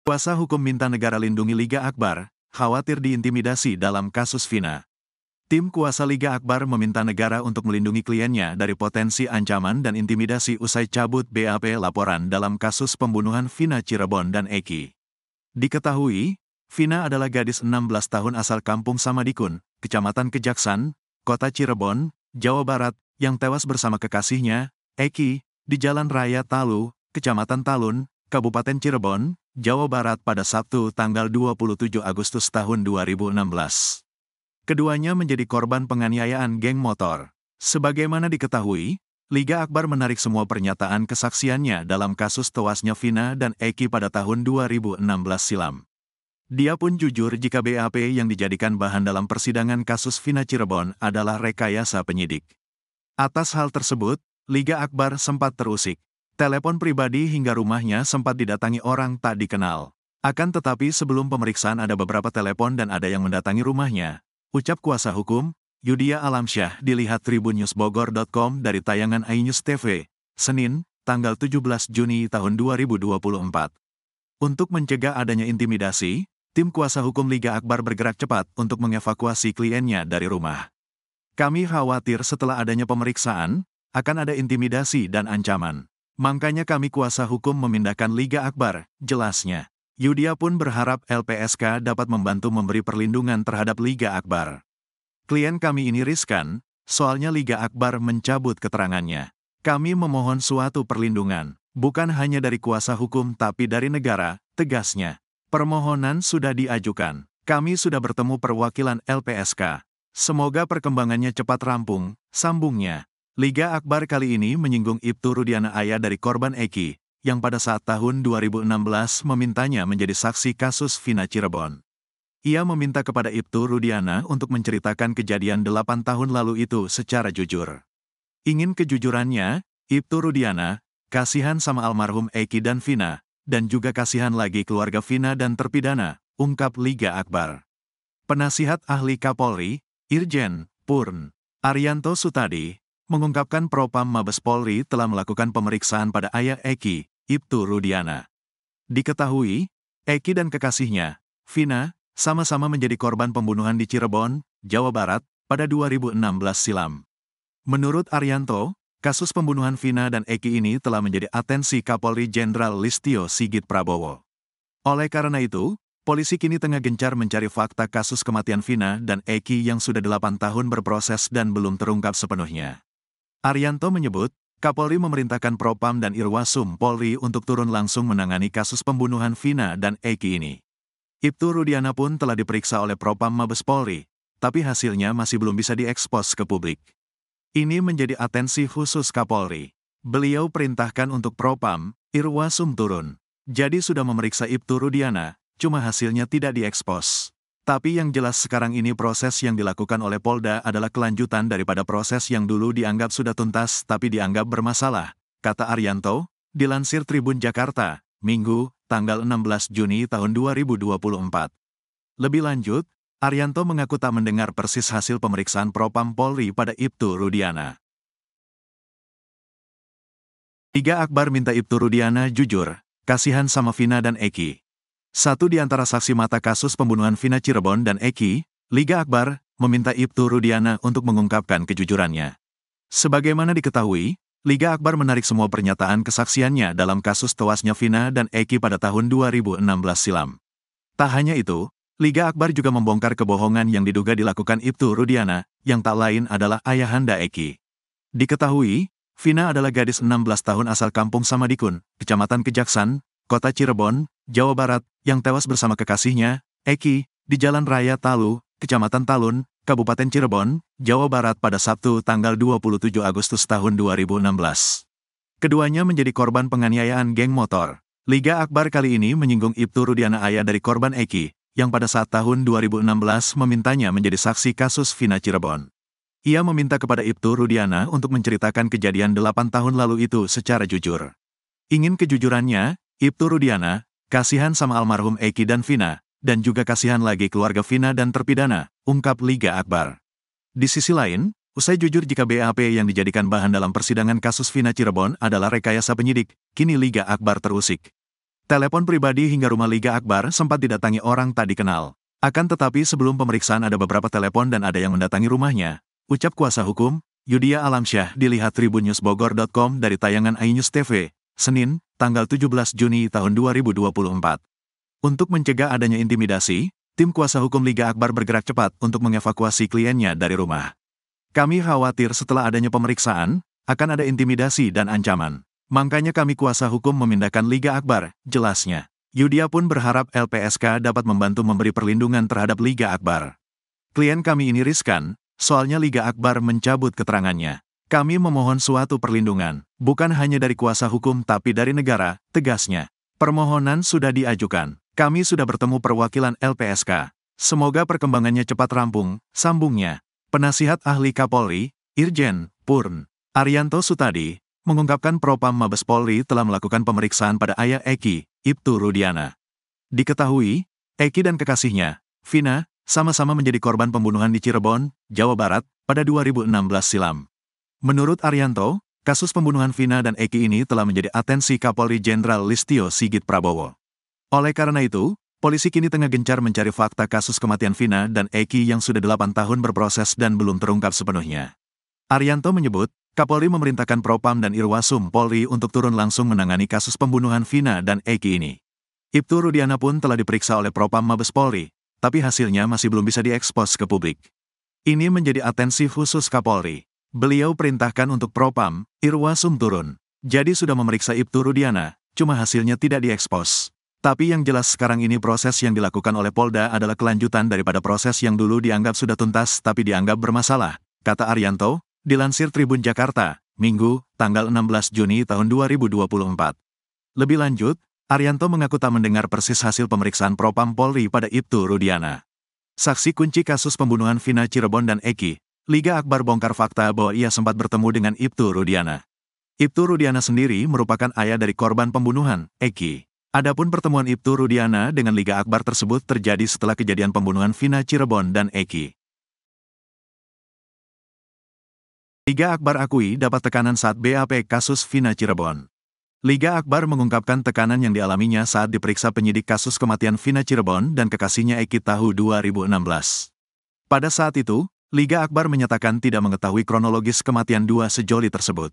Kuasa hukum minta negara lindungi Liga Akbar, khawatir diintimidasi dalam kasus Vina. Tim kuasa Liga Akbar meminta negara untuk melindungi kliennya dari potensi ancaman dan intimidasi usai cabut BAP laporan dalam kasus pembunuhan Vina Cirebon dan Eki. Diketahui, Vina adalah gadis 16 tahun asal Kampung Samadikun, Kecamatan Kejaksan, Kota Cirebon, Jawa Barat, yang tewas bersama kekasihnya, Eki, di Jalan Raya Talu, Kecamatan Talun, Kabupaten Cirebon, Jawa Barat pada Sabtu tanggal 27 Agustus tahun 2016. Keduanya menjadi korban penganiayaan geng motor. Sebagaimana diketahui, Liga Akbar menarik semua pernyataan kesaksiannya dalam kasus tewasnya Vina dan Eki pada tahun 2016 silam. Dia pun jujur jika BAP yang dijadikan bahan dalam persidangan kasus Vina Cirebon adalah rekayasa penyidik. Atas hal tersebut, Liga Akbar sempat terusik. Telepon pribadi hingga rumahnya sempat didatangi orang tak dikenal. Akan tetapi sebelum pemeriksaan ada beberapa telepon dan ada yang mendatangi rumahnya. Ucap kuasa hukum, Yudia Alamsyah dilihat tribunnews.bogor.com dari tayangan iNews TV, Senin, tanggal 17 Juni tahun 2024. Untuk mencegah adanya intimidasi, tim kuasa hukum Liga Akbar bergerak cepat untuk mengevakuasi kliennya dari rumah. Kami khawatir setelah adanya pemeriksaan, akan ada intimidasi dan ancaman. Makanya kami kuasa hukum memindahkan Liga Akbar, jelasnya. Yudia pun berharap LPSK dapat membantu memberi perlindungan terhadap Liga Akbar. Klien kami ini riskan, soalnya Liga Akbar mencabut keterangannya. Kami memohon suatu perlindungan, bukan hanya dari kuasa hukum tapi dari negara, tegasnya. Permohonan sudah diajukan. Kami sudah bertemu perwakilan LPSK. Semoga perkembangannya cepat rampung, sambungnya. Liga Akbar kali ini menyinggung Ibtu Rudiana, ayah dari korban Eki, yang pada saat tahun 2016 memintanya menjadi saksi kasus Vina Cirebon. Ia meminta kepada Ibtu Rudiana untuk menceritakan kejadian 8 tahun lalu itu secara jujur. Ingin kejujurannya, Ibtu Rudiana, kasihan sama almarhum Eki dan Vina, dan juga kasihan lagi keluarga Vina dan terpidana, ungkap Liga Akbar. Penasihat ahli Kapolri, Irjen Purn Arianto Sutadi, mengungkapkan Propam Mabes Polri telah melakukan pemeriksaan pada ayah Eki, Ibtu Rudiana. Diketahui, Eki dan kekasihnya, Vina, sama-sama menjadi korban pembunuhan di Cirebon, Jawa Barat, pada 2016 silam. Menurut Arianto, kasus pembunuhan Vina dan Eki ini telah menjadi atensi Kapolri Jenderal Listio Sigit Prabowo. Oleh karena itu, polisi kini tengah gencar mencari fakta kasus kematian Vina dan Eki yang sudah 8 tahun berproses dan belum terungkap sepenuhnya. Arianto menyebut, Kapolri memerintahkan Propam dan Irwasum Polri untuk turun langsung menangani kasus pembunuhan Vina dan Eki ini. Ibtu Rudiana pun telah diperiksa oleh Propam Mabes Polri, tapi hasilnya masih belum bisa diekspos ke publik. Ini menjadi atensi khusus Kapolri. Beliau perintahkan untuk Propam, Irwasum turun. Jadi sudah memeriksa Ibtu Rudiana, cuma hasilnya tidak diekspos. Tapi yang jelas sekarang ini proses yang dilakukan oleh Polda adalah kelanjutan daripada proses yang dulu dianggap sudah tuntas tapi dianggap bermasalah, kata Arianto, dilansir Tribun Jakarta, Minggu, tanggal 16 Juni tahun 2024. Lebih lanjut, Arianto mengaku tak mendengar persis hasil pemeriksaan Propam Polri pada Ibtu Rudiana. Liga Akbar minta Ibtu Rudiana jujur, kasihan sama Vina dan Eki. Satu di antara saksi mata kasus pembunuhan Vina Cirebon dan Eki, Liga Akbar, meminta Ibtu Rudiana untuk mengungkapkan kejujurannya. Sebagaimana diketahui, Liga Akbar menarik semua pernyataan kesaksiannya dalam kasus tewasnya Vina dan Eki pada tahun 2016 silam. Tak hanya itu, Liga Akbar juga membongkar kebohongan yang diduga dilakukan Ibtu Rudiana, yang tak lain adalah ayahanda Eki. Diketahui, Vina adalah gadis 16 tahun asal Kampung Samadikun, Kecamatan Kejaksan, Kota Cirebon, Jawa Barat, yang tewas bersama kekasihnya, Eki, di Jalan Raya Talu, Kecamatan Talun, Kabupaten Cirebon, Jawa Barat pada Sabtu tanggal 27 Agustus tahun 2016. Keduanya menjadi korban penganiayaan geng motor. Liga Akbar kali ini menyinggung Ibtu Rudiana, ayah dari korban Eki, yang pada saat tahun 2016 memintanya menjadi saksi kasus Vina Cirebon. Ia meminta kepada Ibtu Rudiana untuk menceritakan kejadian 8 tahun lalu itu secara jujur. Ingin kejujurannya, Ibtu Rudiana, kasihan sama almarhum Eki dan Vina, dan juga kasihan lagi keluarga Vina dan terpidana, ungkap Liga Akbar. Di sisi lain, usai jujur jika BAP yang dijadikan bahan dalam persidangan kasus Vina Cirebon adalah rekayasa penyidik, kini Liga Akbar terusik. Telepon pribadi hingga rumah Liga Akbar sempat didatangi orang tak dikenal. Akan tetapi sebelum pemeriksaan ada beberapa telepon dan ada yang mendatangi rumahnya. Ucap kuasa hukum, Yudia Alamsyah, dilihat tribunnewsbogor.com dari tayangan iNews TV, Senin, tanggal 17 Juni tahun 2024. Untuk mencegah adanya intimidasi, tim kuasa hukum Liga Akbar bergerak cepat untuk mengevakuasi kliennya dari rumah. Kami khawatir setelah adanya pemeriksaan, akan ada intimidasi dan ancaman. Makanya kami kuasa hukum memindahkan Liga Akbar, jelasnya. Yudia pun berharap LPSK dapat membantu memberi perlindungan terhadap Liga Akbar. Klien kami ini riskan, soalnya Liga Akbar mencabut keterangannya. Kami memohon suatu perlindungan, bukan hanya dari kuasa hukum tapi dari negara, tegasnya. Permohonan sudah diajukan. Kami sudah bertemu perwakilan LPSK. Semoga perkembangannya cepat rampung, sambungnya. Penasihat ahli Kapolri, Irjen Purn Arianto Sutadi, mengungkapkan Propam Mabes Polri telah melakukan pemeriksaan pada ayah Eki, Ibtu Rudiana. Diketahui, Eki dan kekasihnya, Vina, sama-sama menjadi korban pembunuhan di Cirebon, Jawa Barat, pada 2016 silam. Menurut Arianto, kasus pembunuhan Vina dan Eki ini telah menjadi atensi Kapolri Jenderal Listio Sigit Prabowo. Oleh karena itu, polisi kini tengah gencar mencari fakta kasus kematian Vina dan Eki yang sudah 8 tahun berproses dan belum terungkap sepenuhnya. Arianto menyebut, Kapolri memerintahkan Propam dan Irwasum Polri untuk turun langsung menangani kasus pembunuhan Vina dan Eki ini. Ibtu Rudiana pun telah diperiksa oleh Propam Mabes Polri, tapi hasilnya masih belum bisa diekspos ke publik. Ini menjadi atensi khusus Kapolri. Beliau perintahkan untuk Propam, Irwasum turun. Jadi sudah memeriksa Ibtu Rudiana, cuma hasilnya tidak diekspos. Tapi yang jelas sekarang ini proses yang dilakukan oleh Polda adalah kelanjutan daripada proses yang dulu dianggap sudah tuntas tapi dianggap bermasalah, kata Arianto. Dilansir Tribun Jakarta, Minggu, tanggal 16 Juni tahun 2024. Lebih lanjut, Arianto mengaku tak mendengar persis hasil pemeriksaan Propam Polri pada Ibtu Rudiana. Saksi kunci kasus pembunuhan Vina Cirebon dan Eki, Liga Akbar bongkar fakta bahwa ia sempat bertemu dengan Ibtu Rudiana. Ibtu Rudiana sendiri merupakan ayah dari korban pembunuhan, Eki. Adapun pertemuan Ibtu Rudiana dengan Liga Akbar tersebut terjadi setelah kejadian pembunuhan Vina Cirebon dan Eki. Liga Akbar akui dapat tekanan saat BAP kasus Vina Cirebon. Liga Akbar mengungkapkan tekanan yang dialaminya saat diperiksa penyidik kasus kematian Vina Cirebon dan kekasihnya Eki tahun 2016. Pada saat itu, Liga Akbar menyatakan tidak mengetahui kronologis kematian dua sejoli tersebut.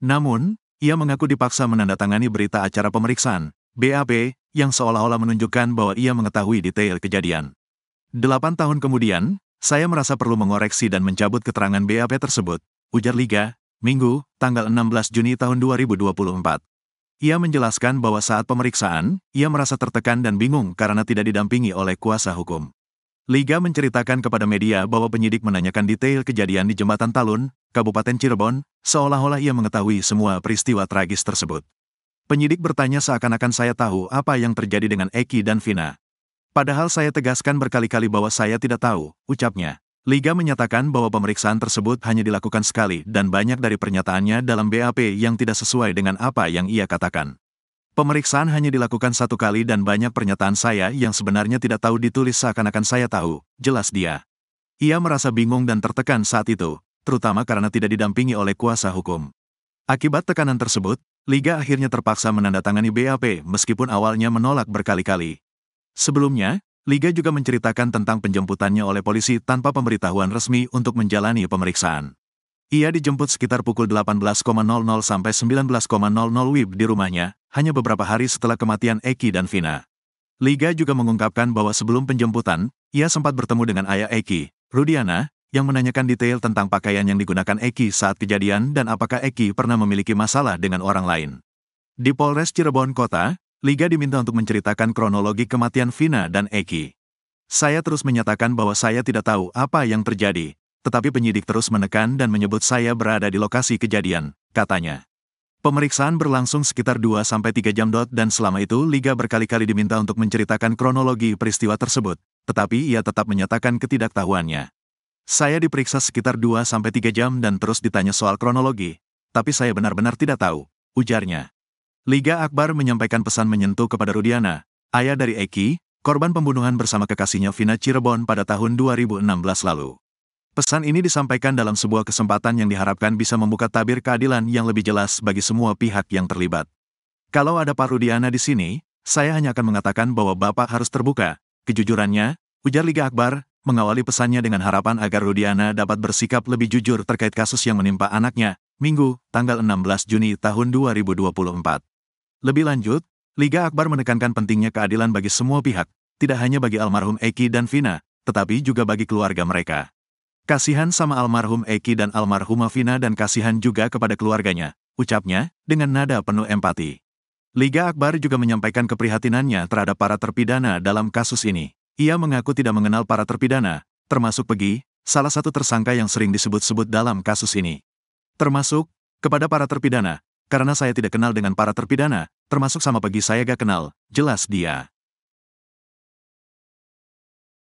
Namun, ia mengaku dipaksa menandatangani berita acara pemeriksaan, BAP, yang seolah-olah menunjukkan bahwa ia mengetahui detail kejadian. 8 tahun kemudian, saya merasa perlu mengoreksi dan mencabut keterangan BAP tersebut, ujar Liga, Minggu, tanggal 16 Juni tahun 2024. Ia menjelaskan bahwa saat pemeriksaan, ia merasa tertekan dan bingung karena tidak didampingi oleh kuasa hukum. Liga menceritakan kepada media bahwa penyidik menanyakan detail kejadian di Jembatan Talun, Kabupaten Cirebon, seolah-olah ia mengetahui semua peristiwa tragis tersebut. Penyidik bertanya seakan-akan saya tahu apa yang terjadi dengan Eki dan Vina. Padahal saya tegaskan berkali-kali bahwa saya tidak tahu, ucapnya. Liga menyatakan bahwa pemeriksaan tersebut hanya dilakukan sekali dan banyak dari pernyataannya dalam BAP yang tidak sesuai dengan apa yang ia katakan. Pemeriksaan hanya dilakukan 1 kali dan banyak pernyataan saya yang sebenarnya tidak tahu ditulis seakan-akan saya tahu, jelas dia. Ia merasa bingung dan tertekan saat itu, terutama karena tidak didampingi oleh kuasa hukum. Akibat tekanan tersebut, Liga akhirnya terpaksa menandatangani BAP meskipun awalnya menolak berkali-kali. Sebelumnya, Liga juga menceritakan tentang penjemputannya oleh polisi tanpa pemberitahuan resmi untuk menjalani pemeriksaan. Ia dijemput sekitar pukul 18.00 sampai 19.00 WIB di rumahnya, hanya beberapa hari setelah kematian Eki dan Vina. Liga juga mengungkapkan bahwa sebelum penjemputan, ia sempat bertemu dengan ayah Eki, Rudiana, yang menanyakan detail tentang pakaian yang digunakan Eki saat kejadian dan apakah Eki pernah memiliki masalah dengan orang lain. Di Polres Cirebon Kota, Liga diminta untuk menceritakan kronologi kematian Vina dan Eki. Saya terus menyatakan bahwa saya tidak tahu apa yang terjadi, tetapi penyidik terus menekan dan menyebut saya berada di lokasi kejadian, katanya. Pemeriksaan berlangsung sekitar 2-3 jam dan selama itu Liga berkali-kali diminta untuk menceritakan kronologi peristiwa tersebut, tetapi ia tetap menyatakan ketidaktahuannya. Saya diperiksa sekitar 2-3 jam dan terus ditanya soal kronologi, tapi saya benar-benar tidak tahu, ujarnya. Liga Akbar menyampaikan pesan menyentuh kepada Rudiana, ayah dari Eki, korban pembunuhan bersama kekasihnya Vina Cirebon pada tahun 2016 lalu. Pesan ini disampaikan dalam sebuah kesempatan yang diharapkan bisa membuka tabir keadilan yang lebih jelas bagi semua pihak yang terlibat. Kalau ada Pak Rudiana di sini, Saya hanya akan mengatakan bahwa Bapak harus terbuka. Kejujurannya, ujar Liga Akbar, mengawali pesannya dengan harapan agar Rudiana dapat bersikap lebih jujur terkait kasus yang menimpa anaknya, Minggu, tanggal 16 Juni tahun 2024. Lebih lanjut, Liga Akbar menekankan pentingnya keadilan bagi semua pihak, tidak hanya bagi almarhum Eki dan Vina, tetapi juga bagi keluarga mereka. Kasihan sama almarhum Eki dan almarhumah Vina dan kasihan juga kepada keluarganya, ucapnya, dengan nada penuh empati. Liga Akbar juga menyampaikan keprihatinannya terhadap para terpidana dalam kasus ini. Ia mengaku tidak mengenal para terpidana, termasuk Pegi, salah satu tersangka yang sering disebut-sebut dalam kasus ini. Termasuk, kepada para terpidana, karena saya tidak kenal dengan para terpidana, termasuk sama Pegi saya gak kenal, jelas dia.